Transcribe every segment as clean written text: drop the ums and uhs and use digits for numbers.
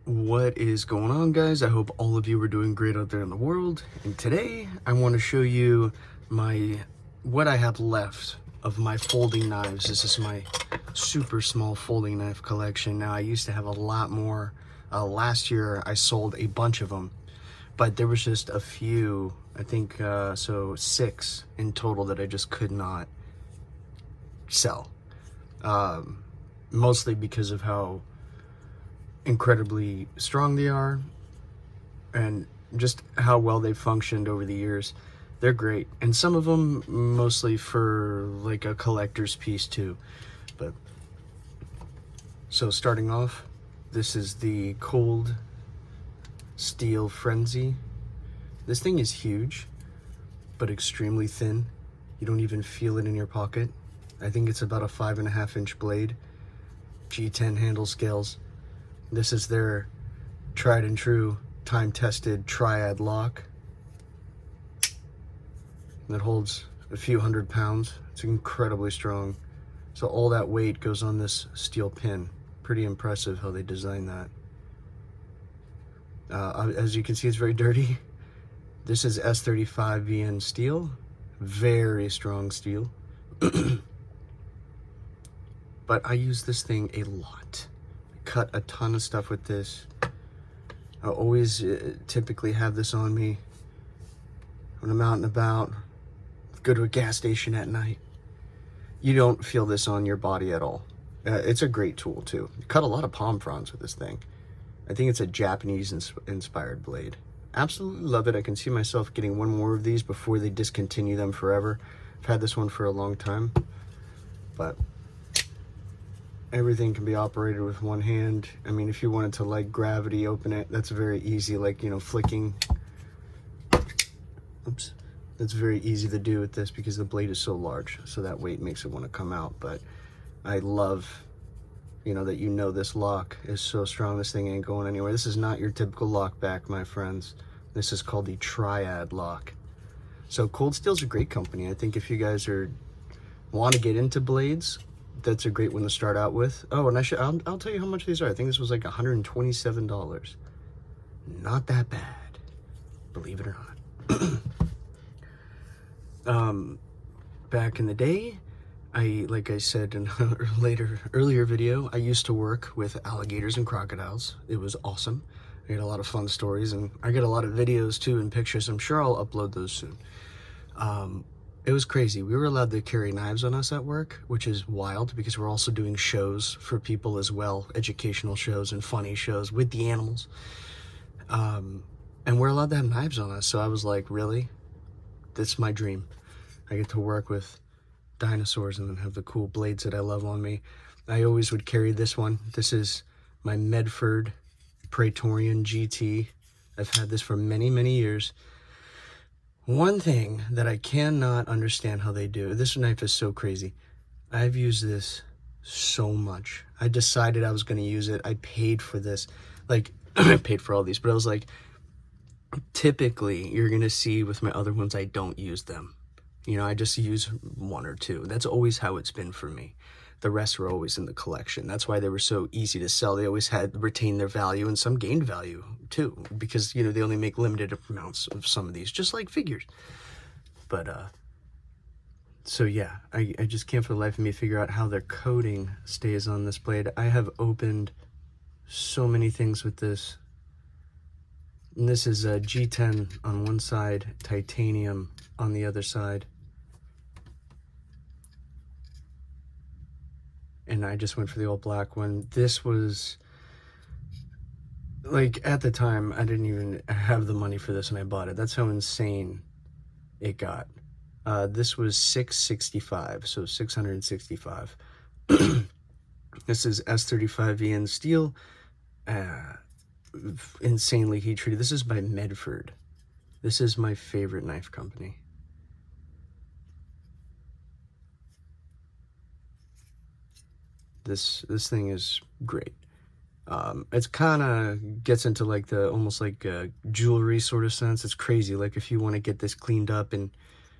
What is going on, guys? I hope all of you are doing great out there in the world. And today I want to show you what I have left of my folding knives. This is my super small folding knife collection. Now, I used to have a lot more. Last year I sold a bunch of them, but there was just a few, I think so 6 in total that I just could not sell. Mostly because of how incredibly strong they are and just how well they've functioned over the years. They're great, and some of them mostly for like a collector's piece too. But so starting off, this is the Cold Steel Frenzy. This thing is huge but extremely thin. You don't even feel it in your pocket. I think it's about a 5.5-inch blade, G10 handle scales. This is their tried and true, time-tested triad lock that holds a few hundred pounds. It's incredibly strong. So all that weight goes on this steel pin. Pretty impressive how they designed that. As you can see, it's very dirty. This is S35 VN steel. Very strong steel. But I use this thing a lot. Cut a ton of stuff with this. I always typically have this on me when I'm out and about. Go to a gas station at night. You don't feel this on your body at all. It's a great tool too. Cut a lot of palm fronds with this thing. I think it's a Japanese inspired blade. Absolutely love it. I can see myself getting one more of these before they discontinue them forever. I've had this one for a long time, but everything can be operated with one hand. I mean, if you wanted to like gravity open it, that's very easy, like, you know, flicking. Oops. That's very easy to do with this because the blade is so large, so that weight makes it want to come out. But I love, you know, that this lock is so strong, this thing ain't going anywhere. This is not your typical lock back, my friends. This is called the Triad lock. So Cold Steel's a great company. I think if you guys want to get into blades, that's a great one to start out with. Oh, and I'll tell you how much these are. I think this was like $127. Not that bad, believe it or not. Back in the day, like I said in a earlier video, I used to work with alligators and crocodiles. It was awesome. I had a lot of fun stories, and I get a lot of videos too and pictures. I'm sure I'll upload those soon. It was crazy. We were allowed to carry knives on us at work, which is wild because we're also doing shows for people as well, educational shows and funny shows with the animals. And we're allowed to have knives on us. So I was like, really? That's my dream. I get to work with dinosaurs and then have the cool blades that I love on me. I always would carry this one. This is my MEDFORD Praetorian GT. I've had this for many, many years. One thing that I cannot understand how they do, this knife is so crazy. I've used this so much. I decided I was going to use it. I paid for this. Like, I paid for all these, but I was like, typically you're going to see with my other ones, I don't use them. You know, I just use 1 or 2. That's always how it's been for me. The rest were always in the collection. That's why they were so easy to sell. They always had retained their value, and some gained value too, because, you know, they only make limited amounts of some of these, just like figures. But so yeah, I just can't for the life of me figure out how their coating stays on this blade. I have opened so many things with this. And this is a G10 on one side, titanium on the other side. And I just went for the old black one. This was, like, at the time, I didn't even have the money for this when I bought it. That's how insane it got. This was $665, so $665. This is S35 VN steel. Insanely heat treated. This is by MEDFORD. This is my favorite knife company. This thing is great. It's kind of gets into like the almost like a jewelry sort of sense. It's crazy. Like if you want to get this cleaned up and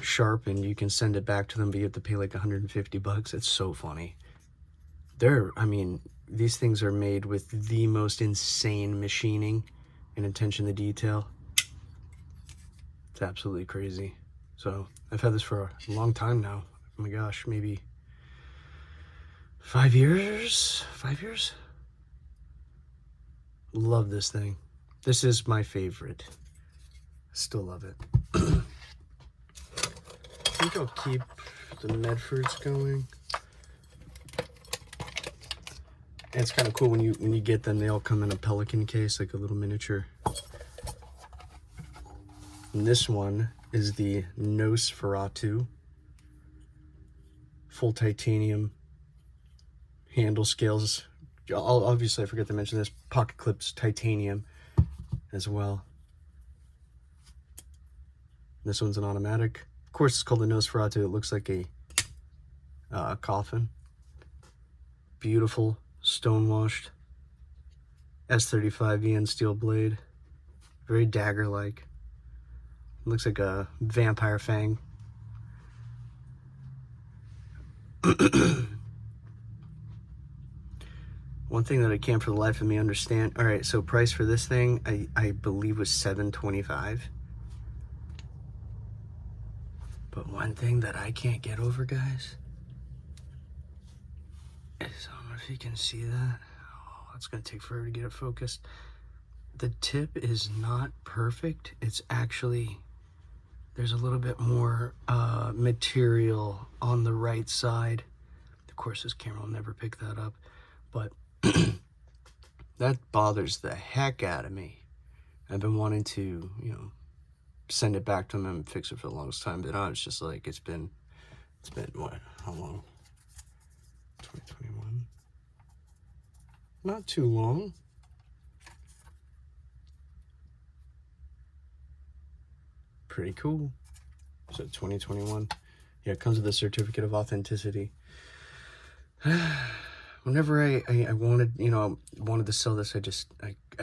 sharpened, you can send it back to them, but you have to pay like $150. It's so funny. I mean, these things are made with the most insane machining and attention to detail. It's absolutely crazy. So I've had this for a long time now. Oh my gosh, maybe 5 years? 5 years? Love this thing. This is my favorite. Still love it. I think I'll keep the Medfords going. And it's kind of cool when you get them, they all come in a pelican case, like a little miniature. And this one is the MEDFORD full titanium handle scales. Obviously, I forgot to mention this, pocket clips titanium as well. This one's an automatic. Of course, it's called the MEDFORD. It looks like a coffin. Beautiful, stone-washed S35 EN steel blade. Very dagger-like. Looks like a vampire fang. One thing that I can't for the life of me understand. All right, so price for this thing, I believe was $725. But one thing that I can't get over, guys, is, I don't know if you can see that. Oh, it's gonna take forever to get it focused. The tip is not perfect. It's actually, there's a little bit more material on the right side. Of course, this camera will never pick that up, but that bothers the heck out of me. I've been wanting to, you know, send it back to them and fix it for the longest time, but now it's just like, it's been what, how long? 2021? Not too long. Pretty cool. So 2021. Yeah, it comes with a certificate of authenticity. Whenever I wanted, you know, wanted to sell this, I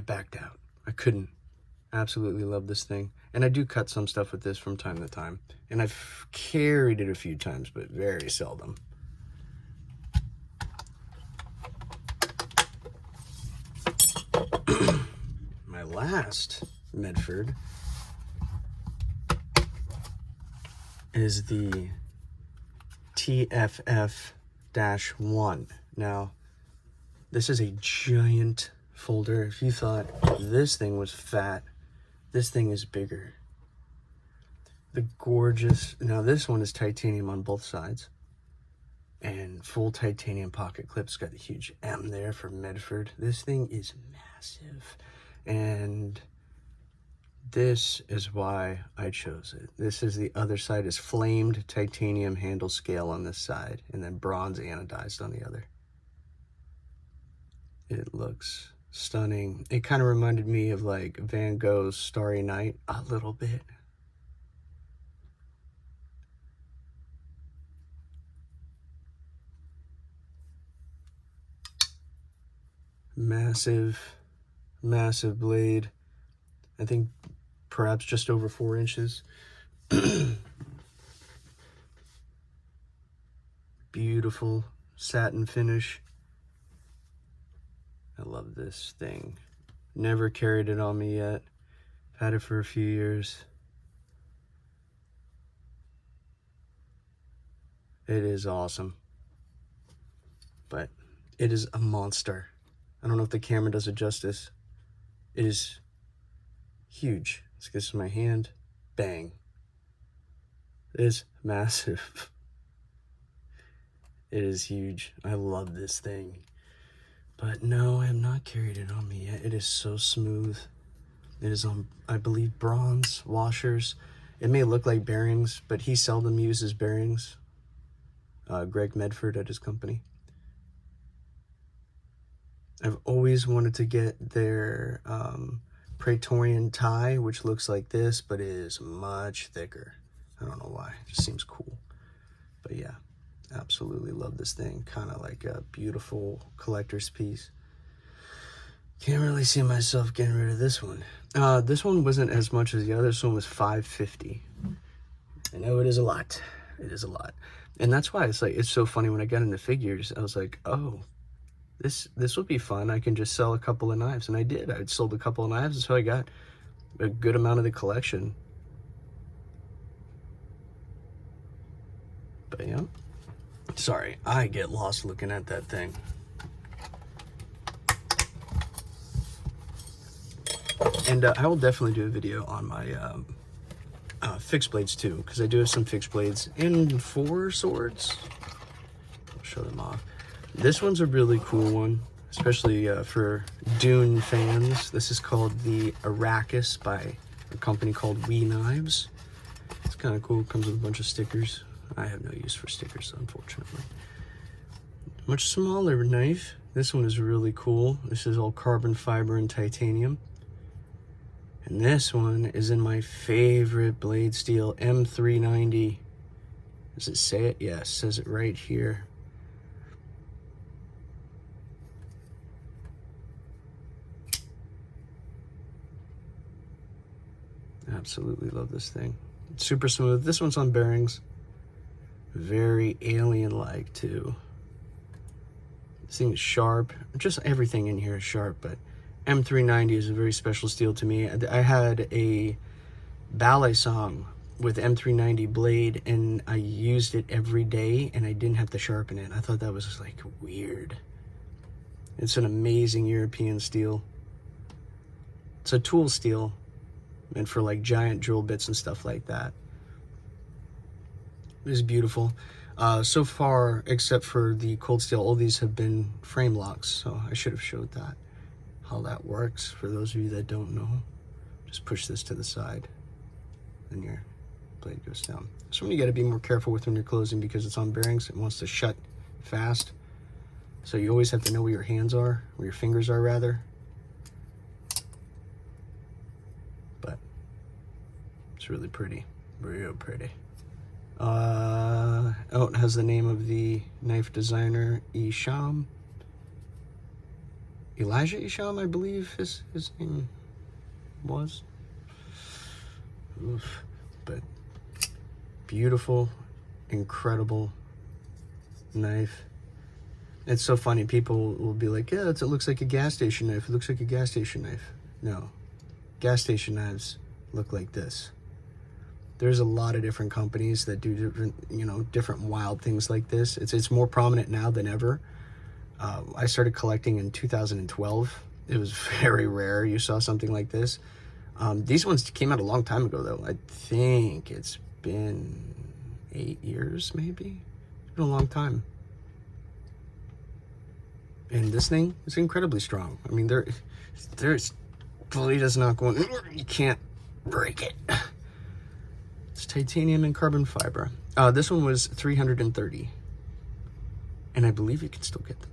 backed out. I couldn't. Absolutely love this thing. And I do cut some stuff with this from time to time. And I've carried it a few times, but very seldom. My last Medford is the TFF-1. Now, this is a giant folder. If you thought this thing was fat, this thing is bigger. The gorgeous, now this one is titanium on both sides. And full titanium pocket clips, got the huge M there for Medford. This thing is massive. And this is why I chose it. This is the other side, is flamed titanium handle scale on this side, and then bronze anodized on the other. It looks stunning. It kind of reminded me of like Van Gogh's Starry Night a little bit. Massive, massive blade. I think perhaps just over 4 inches. Beautiful satin finish. I love this thing. Never carried it on me yet. Had it for a few years. It is awesome. But it is a monster. I don't know if the camera does it justice. It is huge. This is my hand. Bang. It is massive. It is huge. I love this thing. But no, I have not carried it on me yet. It is so smooth. It is on, I believe, bronze washers. It may look like bearings, but he seldom uses bearings. Greg Medford at his company. I've always wanted to get their Praetorian tie, which looks like this, but is much thicker. I don't know why. It just seems cool. But yeah, absolutely love this thing. Kind of like a beautiful collector's piece. Can't really see myself getting rid of this one. This one wasn't as much as the other. This one was $550. I know it is a lot. It is a lot. And that's why it's like, it's so funny when I got into figures, I was like, oh, this will be fun. I can just sell a couple of knives, and I did. I sold a couple of knives, so I got a good amount of the collection. But yeah, sorry, I get lost looking at that thing. And I will definitely do a video on my fixed blades too, because I do have some fixed blades in 4 swords. I'll show them off. This one's a really cool one, especially for Dune fans. This is called the Arrakis by a company called We Knives. It's kind of cool. It comes with a bunch of stickers. I have no use for stickers, unfortunately. Much smaller knife. This one is really cool. This is all carbon fiber and titanium. And this one is in my favorite blade steel, M390. Does it say it? Yes, it says it right here. Absolutely love this thing. It's super smooth. This one's on bearings. Very alien-like too. This thing is sharp. Just everything in here is sharp, but M390 is a very special steel to me. I had a ballet song with M390 blade, and I used it every day, and I didn't have to sharpen it. I thought that was like weird. It's an amazing European steel. It's a tool steel meant for like giant drill bits and stuff like that. It is beautiful. So far, except for the cold steel, all these have been frame locks, so I should have showed that, how that works. For those of you that don't know, just push this to the side, and your blade goes down. This one you got to be more careful with when you're closing, because it's on bearings. It wants to shut fast, so you always have to know where your hands are, where your fingers are rather. But it's really pretty, real pretty. Oh, it has the name of the knife designer, Isham. Elijah Isham, I believe his name was. Oof. But beautiful, incredible knife. It's so funny. People will be like, yeah, it looks like a gas station knife. It looks like a gas station knife. No. Gas station knives look like this. There's a lot of different companies that do different, you know, different wild things like this. It's more prominent now than ever. I started collecting in 2012. It was very rare you saw something like this. These ones came out a long time ago, though. I think it's been 8 years, maybe. It's been a long time. And this thing is incredibly strong. I mean, there's blade is not going. You can't break it. It's titanium and carbon fiber. This one was $330, and I believe you can still get them.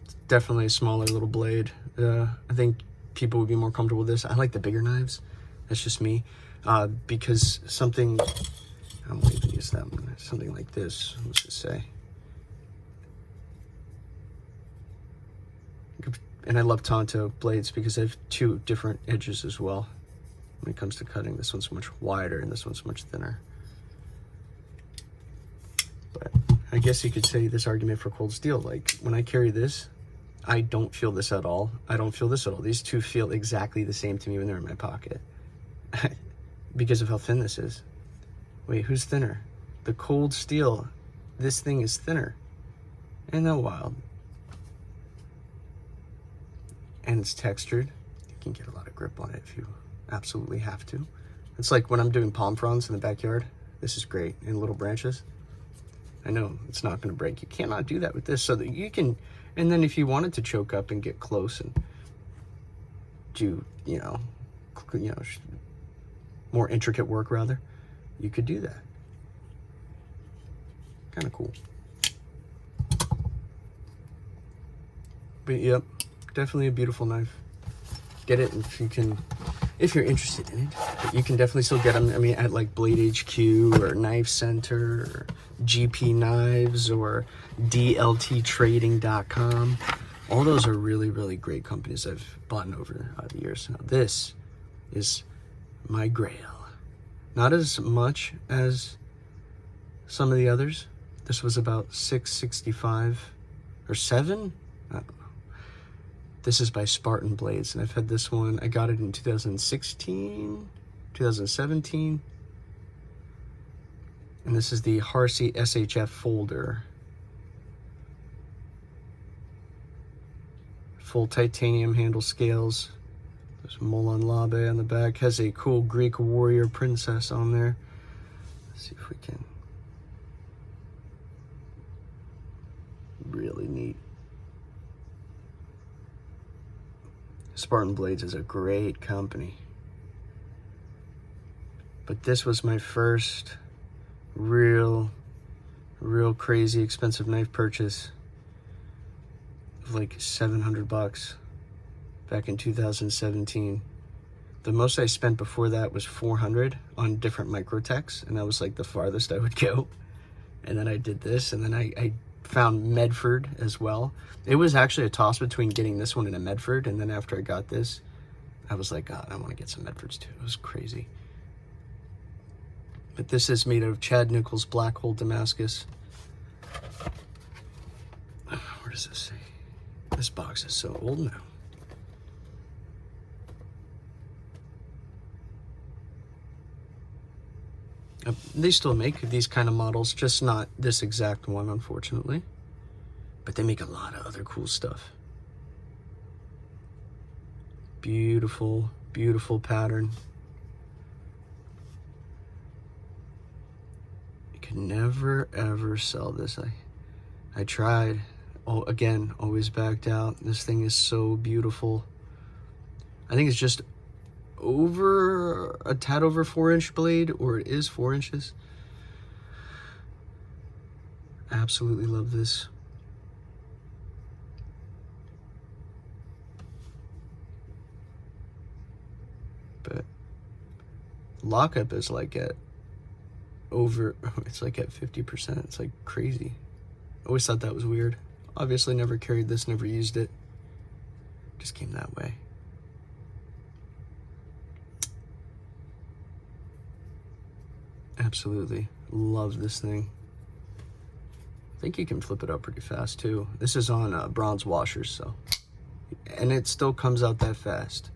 It's definitely a smaller little blade. I think people would be more comfortable with this. I like the bigger knives. That's just me. Because something, I don't believe I use that one. Something like this. What's it say? And I love Tonto blades because I have 2 different edges as well. When it comes to cutting, this one's much wider and this one's much thinner. But I guess you could say this argument for cold steel. Like, when I carry this, I don't feel this at all. I don't feel this at all. These two feel exactly the same to me when they're in my pocket. Because of how thin this is. Wait, who's thinner? The cold steel. This thing is thinner. Ain't that wild? And it's textured. You can get a lot of grip on it if you absolutely have to. It's like when I'm doing palm fronds in the backyard. This is great in little branches. I know it's not going to break. You cannot do that with this, so that you can. And then if you wanted to choke up and get close and do, you know, more intricate work rather, you could do that. Kind of cool. But yep, definitely a beautiful knife. Get it if you can. If you're interested in it, but you can definitely still get them. I mean, at like Blade HQ or Knife Center or GP Knives or DLTtrading.com. All those are really, really great companies I've bought over the years. Now, this is my grail. Not as much as some of the others. This was about $665 or 7. I don't know. This is by Spartan Blades, and I've had this one. I got it in 2016, 2017. And this is the Harsey SHF folder. Full titanium handle scales. There's Molon Labe on the back. Has a cool Greek warrior princess on there. Let's see if we can. Really neat. Spartan Blades is a great company. But this was my first real crazy expensive knife purchase of like $700 back in 2017. The most I spent before that was $400 on different Microtechs, and that was like the farthest I would go. And then I did this, and then I found Medford as well. It was actually a toss between getting this one and a Medford, and then after I got this, I was like, God, I want to get some Medfords too. It was crazy. But this is made of Chad Nichols Black Hole Damascus. Where does this say? This box is so old now. They still make these kind of models, just not this exact one, unfortunately. But they make a lot of other cool stuff. Beautiful, beautiful pattern. I could never, ever sell this. I tried. Oh, again, always backed out. This thing is so beautiful. I think it's just over a tad over 4-inch blade, or it is 4 inches. Absolutely love this. But lockup is like at over, it's like at 50%. It's like crazy. Always thought that was weird. Obviously never carried this, never used it. Just came that way. Absolutely love this thing. I think you can flip it up pretty fast too. This is on bronze washers, so, and it still comes out that fast.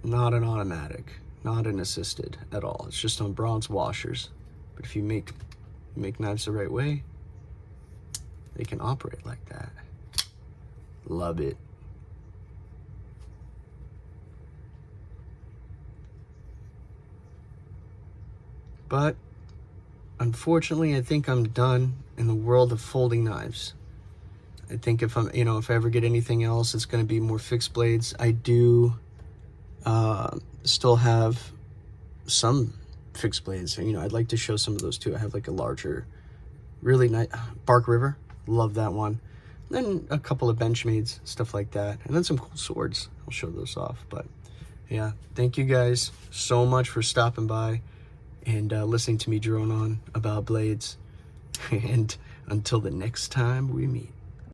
Not an automatic, not an assisted at all. It's just on bronze washers. But if you make knives the right way, they can operate like that. Love it. But unfortunately, I think I'm done in the world of folding knives. I think if I'm, if I ever get anything else, it's going to be more fixed blades. I do still have some fixed blades. I'd like to show some of those too. I have like a larger, really nice Bark River. Love that one. Then a couple of Benchmades, stuff like that. And then some cool swords. I'll show those off. But yeah, thank you guys so much for stopping by and listening to me drone on about blades. And until the next time we meet.